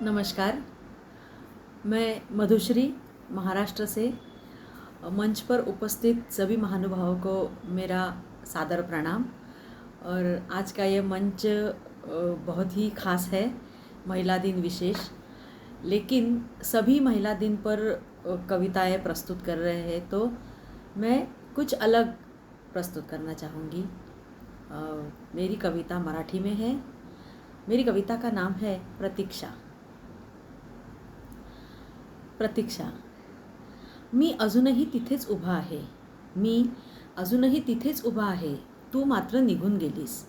नमस्कार। मैं मधुश्री महाराष्ट्र से। मंच पर उपस्थित सभी महानुभावों को मेरा सादर प्रणाम। और आज का ये मंच बहुत ही खास है, महिला दिन विशेष। लेकिन सभी महिला दिन पर कविताएं प्रस्तुत कर रहे हैं, तो मैं कुछ अलग प्रस्तुत करना चाहूँगी। मेरी कविता मराठी में है। मेरी कविता का नाम है प्रतीक्षा। प्रतीक्षा। मी अजूनही तिथेच उभा आहे, मी अजूनही तिथेच उभा आहे, तू मात्र निघून गेलीस।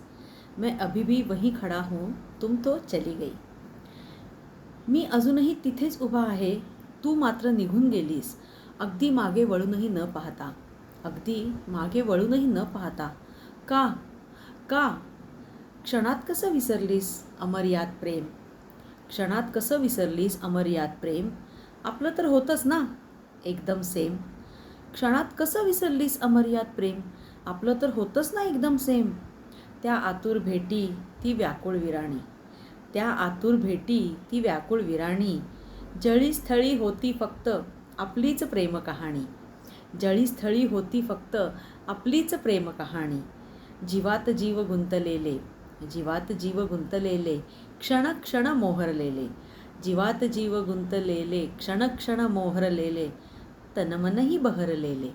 मैं अभी भी वहीं खड़ा हूँ, तुम तो चली गई। मी अजूनही तिथेच उभा आहे, तू मात्र निघून गेलीस। अगदी मागे वळूनही न पाहता, अगदी मागे वळूनही न पाहता। का का क्षणात कसं विसरलीस अमर याद प्रेम, क्षणात कसं विसरलीस अमर याद प्रेम। आपलं तर होतंच ना एकदम सेम। क्षणात कसं विसरलीस अमर याद प्रेम, आपलं तर होतंच ना एकदम सेम। त्या आतुर भेटी ती व्याकुळ विराणी, त्या आतुर भेटी ती व्याकुळ विराणी। जळीस्थळी होती फक्त आपलीच प्रेम कहाणी, जळीस्थळी होती फक्त आपलीच प्रेम कहाणी। जीवात जीव गुंतलेले, जीवात जीव गुंतलेले, क्षण क्षण मोहरलेले। जीवात जीव गुंतलेले, क्षण क्षण मोहरलेले, तनमनही बहरलेले।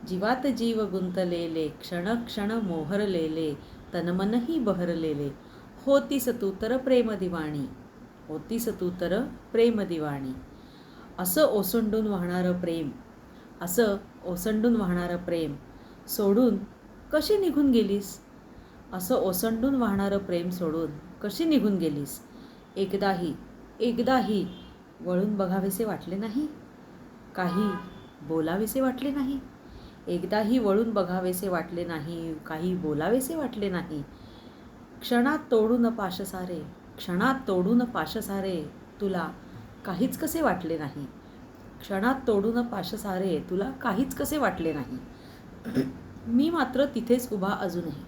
जीवात जीव गुंतलेले, क्षण क्षण मोहरलेले, तनमनही बहरलेले। होतीस तू तर प्रेम दिवाणी, होतीस तू तर प्रेम दिवाणी। असं ओसंडून वाहणारं प्रेम, असं ओसंडून वाहणारं प्रेम, सोडून कशी निघून गेलीस। असं ओसंडून वाहणारं प्रेम सोडून कशी निघून गेलीस। एकदाही वळून बघावेसे वाटले नाही, काही बोलावेसे वाटले नाही। एकदाही वळून बघावेसे वाटले नाही, काही बोलावेसे वाटले नाही। क्षणात तोडून पाश सारे, क्षणात तोडून पाश सारे, तुला काहीच कसे वाटले नाही। क्षणात तोडून पाश सारे, तुला काहीच कसे वाटले नाही। मी मात्र तिथेच उभा अजूनही,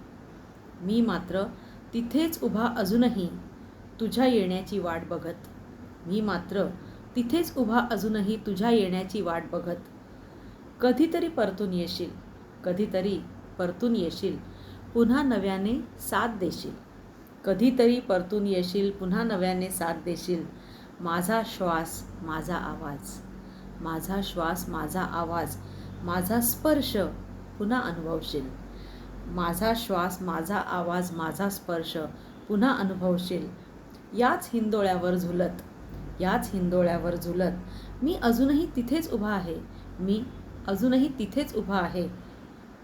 मी मात्र तिथेच उभा अजूनही, तुझ्या येण्याची वाट बघत। मी मात्र तिथेच उभा अजूनही, तुझ्या येण्याची वाट बघत। कधीतरी परतून येशील, कधीतरी परतून येशील, पुन्हा नव्याने साथ देशील। कधीतरी परतून येशील, पुन्हा नव्याने साथ देशील। माझा श्वास माझा आवाज, माझा श्वास माझा आवाज, माझा स्पर्श पुन्हा अनुभवशील। माझा श्वास माझा आवाज, माझा स्पर्श पुन्हा अनुभवशील। याच हिंदोळ्यावर झुलत, याच हिंदोळ्यावर झुलत, मी अजूनही तिथेच उभा आहे, मी अजूनही तिथेच उभा आहे।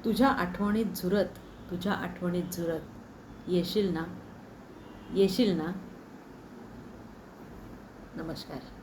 तुझ्या आठवणीत झुरत, तुझ्या आठवणीत झुरत, येशील ना, येशील ना। नमस्कार।